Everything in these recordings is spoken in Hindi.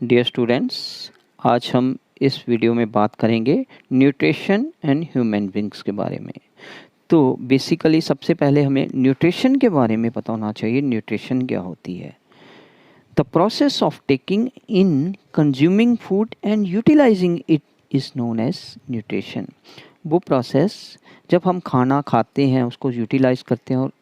डियर स्टूडेंट्स, आज हम इस वीडियो में बात करेंगे न्यूट्रिशन एंड ह्यूमन बींग्स के बारे में। तो बेसिकली सबसे पहले हमें न्यूट्रिशन के बारे में पता होना चाहिए। न्यूट्रिशन क्या होती है? The process of taking in, consuming food and utilising it is known as nutrition. वो प्रोसेस जब हम खाना खाते हैं, उसको यूटिलाइज करते हैं और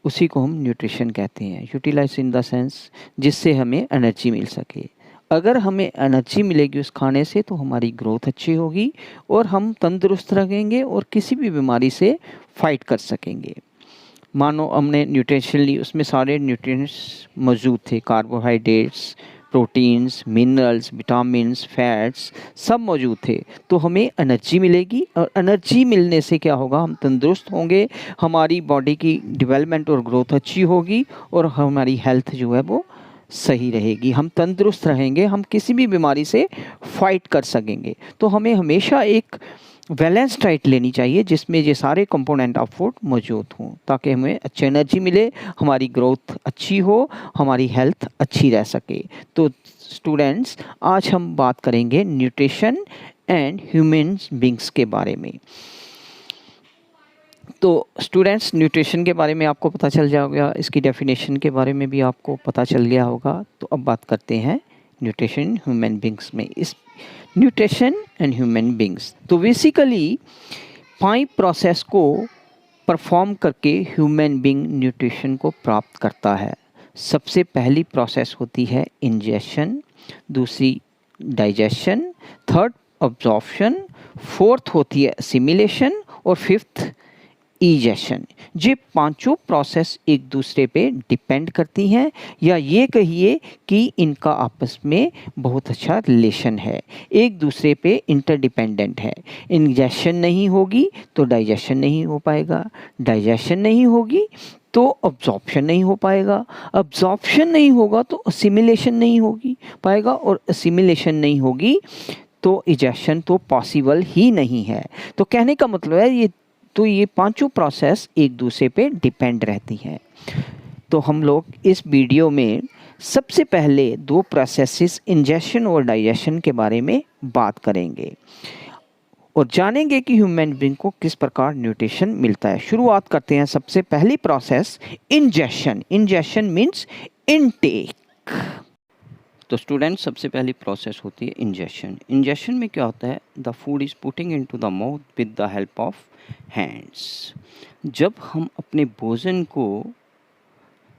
उसी को हम न्यूट्रिशन कहते हैं। यूटिलाइज इन द सेंस जिससे हमें एनर्जी मिल सके। अगर हमें एनर्जी मिलेगी उस खाने से तो हमारी ग्रोथ अच्छी होगी और हम तंदुरुस्त रहेंगे और किसी भी बीमारी से फाइट कर सकेंगे। मानो हमने न्यूट्रिशन ली, उसमें सारे न्यूट्रिएंट्स मौजूद थे, carbohydrates, proteins, minerals, vitamins, fats सब मौजूद थे, तो हमें एनर्जी मिलेगी और एनर्जी मिलने से क्या होगा, हम तंदुरुस्त होंगे, हमारी बॉडी की डेवलपमेंट और ग्रोथ अच्छी होगी और हमारी हेल्थ जो है वो सही रहेगी, हम तंदुरुस्त रहेंगे, हम किसी भी बीमारी से फाइट कर सकेंगे। तो हमें हमेशा एक बैलेंस डाइट लेनी चाहिए जिसमें ये सारे कंपोनेंट ऑफ फूड मौजूद हों, ताकि हमें अच्छी एनर्जी मिले, हमारी ग्रोथ अच्छी हो, हमारी हेल्थ अच्छी रह सके। तो स्टूडेंट्स, आज हम बात करेंगे न्यूट्रिशन एंड ह्यूमन बींग्स के बारे में। तो स्टूडेंट्स, न्यूट्रिशन के बारे में आपको पता चल जाएगा, इसकी डेफिनेशन के बारे में भी आपको पता चल गया होगा। तो अब बात करते हैं न्यूट्रिशन ह्यूमन बींग्स में। इस न्यूट्रिशन एंड ह्यूमन बींग्स, तो बेसिकली 5 प्रोसेस को परफॉर्म करके ह्यूमन बींग न्यूट्रिशन को प्राप्त करता है। सबसे पहली प्रोसेस होती है इंजेशन, दूसरी डाइजेशन, थर्ड अब्जॉर्प्शन, फोर्थ होती है असिमिलेशन और फिफ्थ इजेशन। ये पांचों प्रोसेस एक दूसरे पे डिपेंड करती हैं, या ये कहिए कि इनका आपस में बहुत अच्छा रिलेशन है, एक दूसरे पे इंटरडिपेंडेंट है। इंजेशन नहीं होगी तो डाइजेशन नहीं हो पाएगा, डाइजेशन नहीं होगी तो अब्जॉर्प्शन नहीं हो पाएगा, अब्जॉर्प्शन नहीं होगा तो असिमिलेशन नहीं होगी पाएगा, और असिमिलेशन नहीं होगी तो इजेशन तो पॉसिबल ही नहीं है। तो कहने का मतलब है ये पांचों प्रोसेस एक दूसरे पे डिपेंड रहती हैं। तो हम लोग इस वीडियो में सबसे पहले 2 प्रोसेसेस इंजेशन और डाइजेशन के बारे में बात करेंगे और जानेंगे कि ह्यूमन बींग को किस प्रकार न्यूट्रिशन मिलता है। शुरुआत करते हैं सबसे पहली process ingestion. Ingestion means intake. तो स्टूडेंट, सबसे पहली प्रोसेस होती है इंजेशन। इंजेशन में क्या होता है? The food is putting into the mouth with the help of hands. जब हम अपने भोजन को,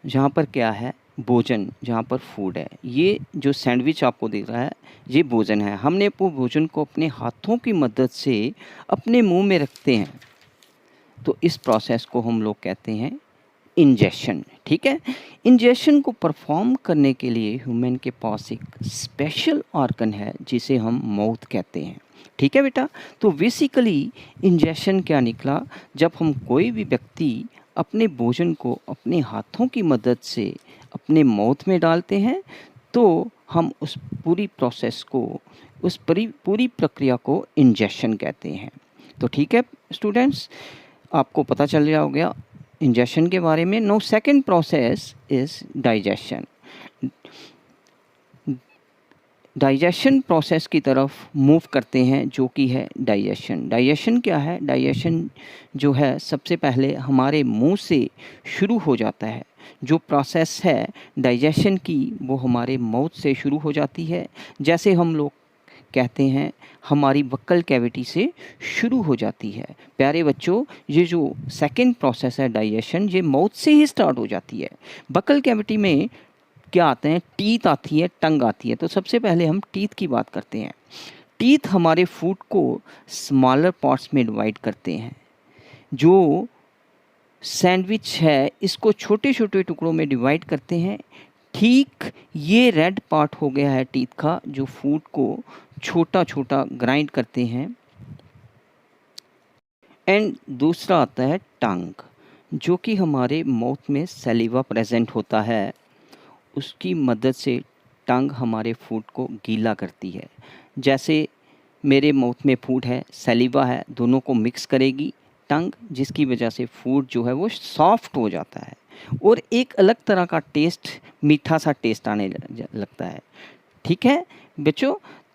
जहाँ पर क्या है भोजन, जहाँ पर फूड है, ये जो सैंडविच आपको दिख रहा है ये भोजन है, हमने वो भोजन को अपने हाथों की मदद से अपने मुंह में रखते हैं, तो इस प्रोसेस को हम लोग कहते हैं इंजेशन। ठीक है, इंजेशन को परफॉर्म करने के लिए ह्यूमन के पास एक स्पेशल ऑर्गन है जिसे हम माउथ कहते हैं। ठीक है बेटा, तो बेसिकली इंजेशन क्या निकला, जब हम कोई भी व्यक्ति अपने भोजन को अपने हाथों की मदद से अपने माउथ में डालते हैं तो हम उस पूरी प्रोसेस को, उस पूरी प्रक्रिया को इंजेशन कहते हैं। तो ठीक है स्टूडेंट्स, आपको पता चल गया हो गया इंजेशन के बारे में। No second process is digestion. Digestion process की तरफ मूव करते हैं, जो कि है डाइजेशन। डाइजेशन क्या है? डाइजेशन जो है सबसे पहले हमारे मुंह से शुरू हो जाता है। जो प्रोसेस है डाइजेशन की वो हमारे माउथ से शुरू हो जाती है। जैसे हम लोग कहते हैं हमारी बक्कल कैविटी से शुरू हो जाती है। प्यारे बच्चों, ये जो सेकंड प्रोसेस है डाइजेशन, ये माउथ से ही स्टार्ट हो जाती है। बक्कल कैविटी में क्या आते हैं? टीथ आती है, टंग आती है। तो सबसे पहले हम टीथ की बात करते हैं। टीथ हमारे फूड को स्मॉलर पार्ट्स में डिवाइड करते हैं। जो सैंडविच है इसको छोटे छोटे टुकड़ों में डिवाइड करते हैं। ठीक ये रेड पार्ट हो गया है टीथ का, जो फूड को छोटा छोटा ग्राइंड करते हैं। एंड दूसरा आता है टंग, जो कि हमारे माउथ में सलीवा प्रेजेंट होता है, उसकी मदद से टंग हमारे फूड को गीला करती है। जैसे मेरे माउथ में फूड है, सलीवा है, दोनों को मिक्स करेगी टंग, जिसकी वजह से फूड जो है वो सॉफ्ट हो जाता है। और एक अलग तरह का टेस्ट, मीठा सा टेस्ट आने लगता है। ठीक है बच्चों।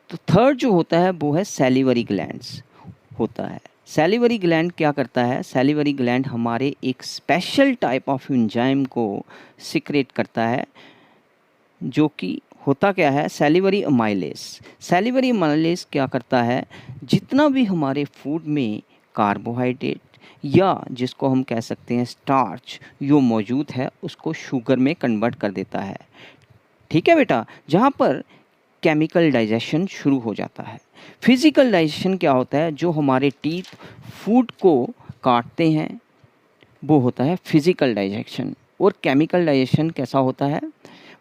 तो थर्ड जो होता है वो है सैलिवरी ग्लैंड्स होता है। सैलिवरी ग्लैंड क्या करता है? सैलिवरी ग्लैंड हमारे एक स्पेशल टाइप ऑफ एंजाइम को सिक्रेट करता है, जो कि होता क्या है? Salivary amylase. सैलिवरी अमाइलेज क्या करता है? जितना भी हमारे फूड में कार्बोहाइड्रेट या जिसको हम कह सकते हैं स्टार्च जो मौजूद है उसको शुगर में कन्वर्ट कर देता है। ठीक है बेटा, जहाँ पर केमिकल डाइजेशन शुरू हो जाता है। फिजिकल डाइजेशन क्या होता है? जो हमारे टीथ फूड को काटते हैं वो होता है फिजिकल डाइजेशन। और केमिकल डाइजेशन कैसा होता है?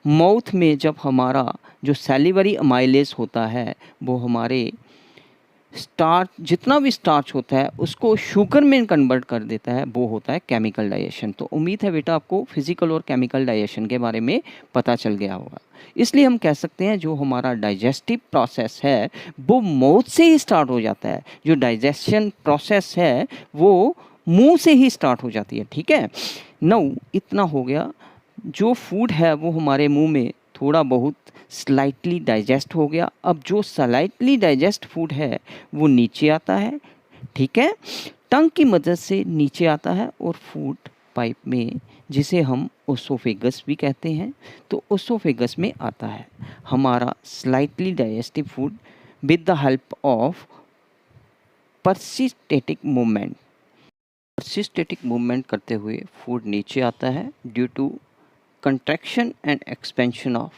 माउथ में जब हमारा जो सैलिवरी अमाइलेज होता है वो हमारे स्टार्च, जितना भी स्टार्च होता है उसको शुगर में कन्वर्ट कर देता है, वो होता है केमिकल डाइजेशन। तो उम्मीद है बेटा आपको फिजिकल और केमिकल डाइजेशन के बारे में पता चल गया होगा। इसलिए हम कह सकते हैं जो हमारा डाइजेस्टिव प्रोसेस है वो माउथ से ही स्टार्ट हो जाता है। जो डाइजेशन प्रोसेस है वो मुंह से ही स्टार्ट हो जाती है। ठीक है, नाउ इतना हो गया। जो फूड है वो हमारे मुंह में थोड़ा बहुत स्लाइटली डाइजेस्ट हो गया। अब जो स्लाइटली डाइजेस्ट फूड है वो नीचे आता है। ठीक है, टंग की मदद से नीचे आता है और फूड पाइप में, जिसे हम ओसोफेगस भी कहते हैं, तो ओसोफेगस में आता है हमारा slightly digestive food with the help of peristaltic movement. Peristaltic movement करते हुए फूड नीचे आता है due to contraction and expansion of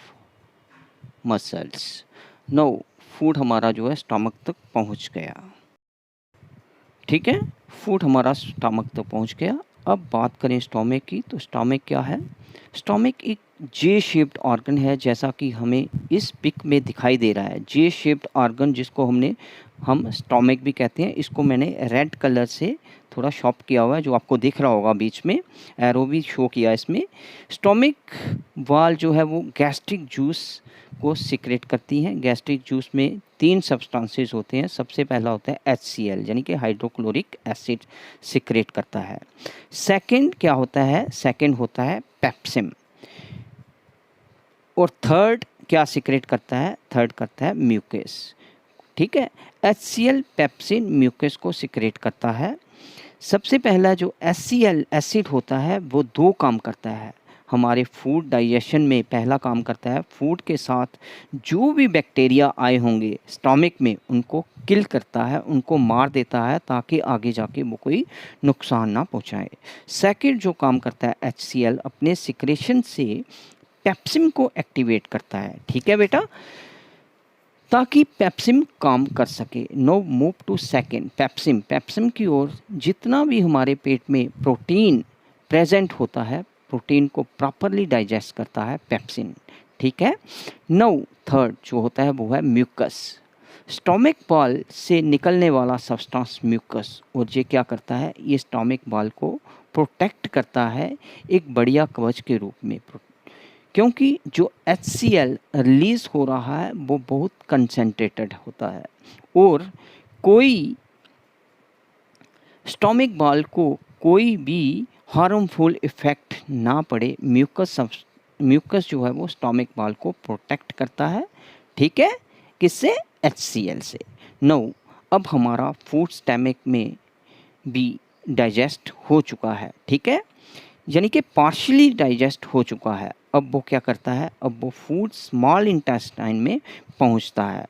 muscles. No food हमारा जो है स्टमक तक पहुंच गया। ठीक है, फूड हमारा स्टमक तक पहुंच गया। अब बात करें स्टोमक की, तो स्टोमक क्या है? स्टोमक एक जे शेप्ड ऑर्गन है, जैसा कि हमें इस पिक में दिखाई दे रहा है। जे शेप्ड ऑर्गन जिसको हम स्टोमक भी कहते हैं। इसको मैंने रेड कलर से थोड़ा शॉप किया हुआ है, जो आपको दिख रहा होगा, बीच में एरो भी शो किया इसमें। स्टोमक वाल जो है वो गैस्ट्रिक जूस को सिक्रेट करती हैं। गैस्ट्रिक जूस में 3 सब्सटेंसेस होते हैं। सबसे पहला होता है HCl यानी कि हाइड्रोक्लोरिक एसिड सिक्रेट करता है। सेकंड क्या होता है? सेकंड होता है पेप्सिम। और थर्ड क्या सिक्रेट करता है? थर्ड करता है म्यूकस। ठीक है, HCl पेप्सिन म्यूकस को सिक्रेट करता है। सबसे पहला जो HCl एसिड होता है वो 2 काम करता है हमारे फूड डाइजेशन में। पहला काम करता है फूड के साथ जो भी बैक्टीरिया आए होंगे स्टमक में उनको किल करता है, उनको मार देता है, ताकि आगे जाके वो कोई नुकसान ना पहुंचाए। सेकंड जो काम करता है HCl अपने सिक्रेशन से पेप्सिम को एक्टिवेट करता है। ठीक है बेटा, ताकि पेप्सिम काम कर सके। No move to second pepsin. Pepsin की ओर जितना भी हमारे पेट में प्रोटीन प्रेजेंट होता है, प्रोटीन को प्रॉपरली डाइजेस्ट करता है पेप्सिन। ठीक है, नो थर्ड जो होता है वो है म्यूकस। स्टोमक बॉल से निकलने वाला सब्सटेंस म्यूकस, और ये क्या करता है? ये स्टोमक बॉल को प्रोटेक्ट करता है एक बढ़िया कवच के रूप में, क्योंकि जो HCl रिलीज हो रहा है वो बहुत कंसंट्रेटेड होता है और कोई स्टोमक बॉल को कोई भी हार्मफुल इफ़ेक्ट ना पड़े। म्यूकस जो है वो स्टोमक बॉल को प्रोटेक्ट करता है। ठीक है, किससे? HCl से। नो अब हमारा फूड स्टमक में भी डाइजेस्ट हो चुका है। ठीक है, यानी कि पार्शियली डाइजेस्ट हो चुका है। अब वो क्या करता है? अब वो फूड स्मॉल इंटेस्टाइन में पहुंचता है।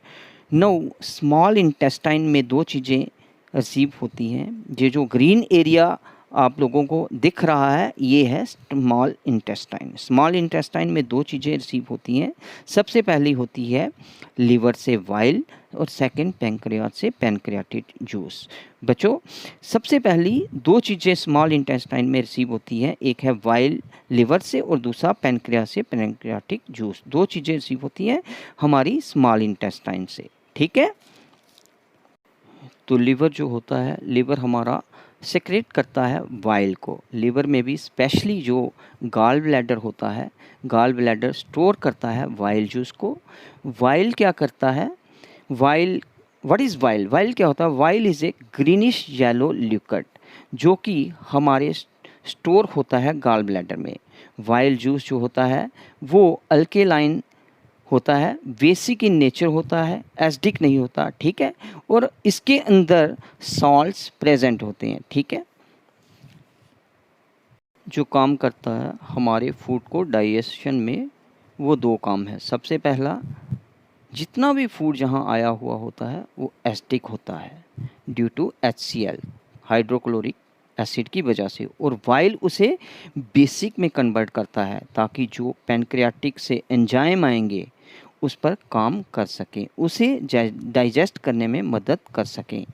नो स्मॉल इंटेस्टाइन में 2 चीज़ें रिसीव होती हैं। ये जो ग्रीन एरिया आप लोगों को दिख रहा है ये है स्मॉल इंटेस्टाइन। स्मॉल इंटेस्टाइन में 2 चीज़ें रिसीव होती हैं। सबसे पहली होती है लीवर से वाइल और सेकंड पैंक्रियाज से पैनक्रियाटिक जूस। बच्चों सबसे पहली 2 चीज़ें स्मॉल इंटेस्टाइन में रिसीव होती हैं, एक है वाइल लिवर से और दूसरा पैनक्रियाज से पैनक्रियाटिक जूस। 2 चीज़ें रिसीव होती हैं हमारी स्मॉल इंटेस्टाइन से। ठीक है, तो लीवर जो होता है, लीवर हमारा सेक्रेट करता है वाइल को। लीवर में भी स्पेशली जो गॉल ब्लैडर होता है, गॉल ब्लैडर स्टोर करता है वाइल जूस को। वाइल क्या करता है? While, what is while? While क्या होता है? While is a greenish yellow liquid जो कि हमारे स्टोर होता है गॉल ब्लैडर में। वाइल जूस जो होता है वो अल्केलाइन होता है, बेसिक इन नेचर होता है, एसिडिक नहीं होता, ठीक है, और इसके अंदर सॉल्ट्स प्रेजेंट होते हैं, ठीक है। जो काम करता है हमारे फूड को डाइजेशन में, वो दो काम है। सबसे पहला, जितना भी फूड जहाँ आया हुआ होता है वो एसिडिक होता है due to HCl, hydrochloric acid की वजह से, और वाइल उसे बेसिक में कन्वर्ट करता है ताकि जो पैनक्रियाटिक से एंजाइम आएंगे उस पर काम कर सकें, उसे डाइजेस्ट करने में मदद कर सकें।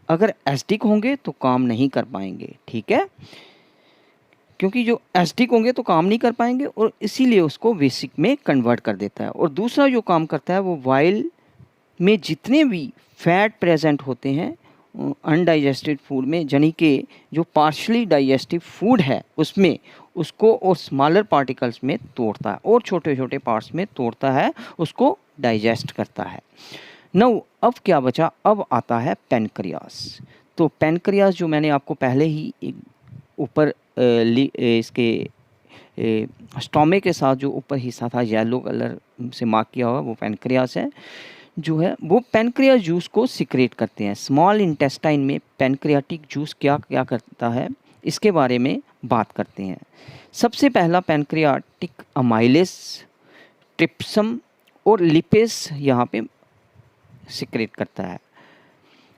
अगर एसिडिक होंगे तो काम नहीं कर पाएंगे, ठीक है, क्योंकि जो एसिडिक होंगे तो काम नहीं कर पाएंगे और इसीलिए उसको बेसिक में कन्वर्ट कर देता है। और दूसरा जो काम करता है वो वाइल में जितने भी फैट प्रेजेंट होते हैं अनडाइजेस्टेड फूड में, यानी कि जो पार्शली डाइजेस्टिव फूड है उसमें, उसको और स्मॉलर पार्टिकल्स में तोड़ता है और छोटे छोटे पार्ट्स में तोड़ता है, उसको डाइजेस्ट करता है। नाउ अब क्या बचा, अब आता है पैनक्रियास। तो पैनक्रियास जो मैंने आपको पहले ही ऊपर इसके स्टोमक के साथ जो ऊपर हिस्सा था येलो कलर से मार्क किया हुआ, वो पैनक्रियास है, जो है वो पैनक्रियास जूस को सिक्रेट करते हैं। स्मॉल इंटेस्टाइन में पैनक्रियाटिक जूस क्या क्या करता है इसके बारे में बात करते हैं। सबसे पहला, पैनक्रियाटिक अमाइलेस, ट्रिप्सम और लिपेस यहाँ पे सिक्रेट करता है।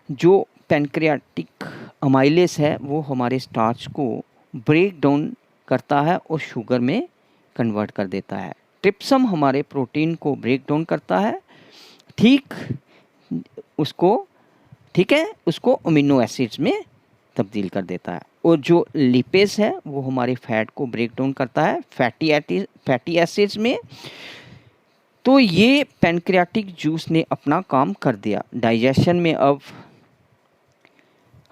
जो पैनक्रियाटिक अमाइलेस है वो हमारे स्टार्च को ब्रेक डाउन करता है और शुगर में कन्वर्ट कर देता है। ट्रिप्सम हमारे प्रोटीन को ब्रेक डाउन करता है, ठीक है, उसको अमीनो एसिड्स में तब्दील कर देता है। और जो लिपेस है वो हमारे फैट को ब्रेक डाउन करता है फैटी एसिड्स में। तो ये पैनक्रियाटिक जूस ने अपना काम कर दिया डाइजेशन में। अब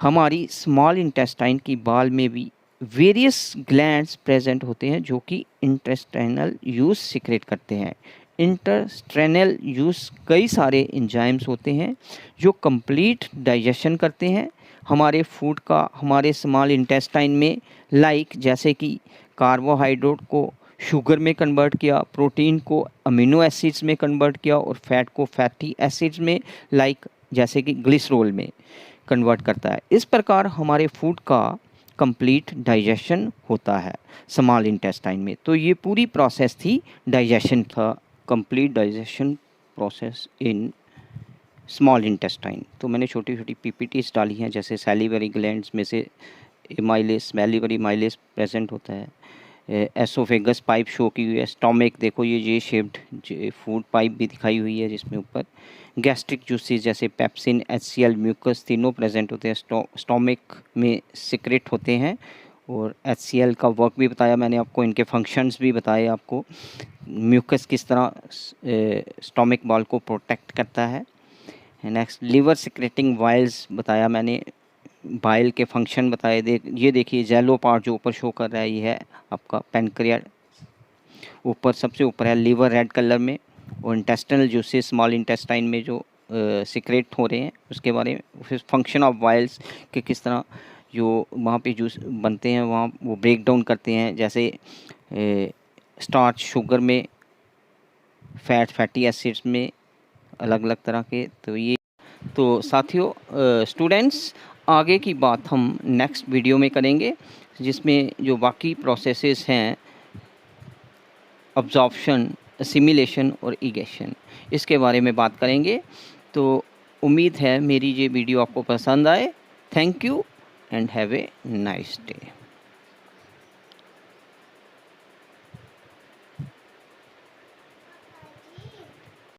हमारी स्मॉल इंटेस्टाइन की बाल में भी वेरियस ग्लैंड्स प्रेजेंट होते हैं जो कि इंटेस्टाइनल यूज सिक्रेट करते हैं। इंटेस्टाइनल यूज कई सारे एंजाइम्स होते हैं जो कंप्लीट डाइजेशन करते हैं हमारे फूड का हमारे स्मॉल इंटेस्टाइन में, लाइक जैसे कि कार्बोहाइड्रेट को शुगर में कन्वर्ट किया, प्रोटीन को अमीनो एसिड्स में कन्वर्ट किया और फैट को फैटी एसिड्स में, लाइक जैसे कि ग्लिसरॉल में कन्वर्ट करता है। इस प्रकार हमारे फूड का कंप्लीट डाइजेशन होता है स्मॉल इंटेस्टाइन में। तो ये पूरी प्रोसेस थी, डाइजेशन था, complete digestion process in small intestine. तो मैंने छोटी छोटी PPTs डाली हैं, जैसे सैलिवरी ग्लैंड्स में से माइलेस, सैलिवरी माइलेस प्रेजेंट होता है, एसोफेगस पाइप शो की हुई है, स्टोमक देखो ये शेप्ड फूड पाइप भी दिखाई हुई है जिसमें ऊपर गैस्ट्रिक जूसेस जैसे पेप्सिन, HCl, म्यूकस तीनों प्रेजेंट होते हैं, स्टोमक में सिक्रेट होते हैं। और HCl का वर्क भी बताया मैंने आपको, इनके फंक्शंस भी बताए आपको, म्यूकस किस तरह स्टोमक वॉल को प्रोटेक्ट करता है। नेक्स्ट, लिवर सिक्रेटिंग वाइल्स बताया मैंने, बाइल के फंक्शन बताए। ये देखिए येलो पार्ट जो ऊपर शो कर रहा है ये है आपका पैनक्रियास, ऊपर सबसे ऊपर है लिवर रेड कलर में, और इंटेस्टिनल जूसेस स्मॉल इंटेस्टाइन में जो सिक्रेट हो रहे हैं उसके बारे में, फिर फंक्शन ऑफ वाइल्स के किस तरह जो वहाँ पे जूस बनते हैं वहाँ वो ब्रेक डाउन करते हैं, जैसे स्टार्च शुगर में, फैटी एसिड्स में, अलग अलग तरह के। तो साथियों, स्टूडेंट्स, आगे की बात हम नेक्स्ट वीडियो में करेंगे जिसमें जो बाकी प्रोसेसेस हैं, अब्जॉर्प्शन, असिमिलेशन और इगेशन, इसके बारे में बात करेंगे। तो उम्मीद है मेरी ये वीडियो आपको पसंद आए। Thank you and have a nice day.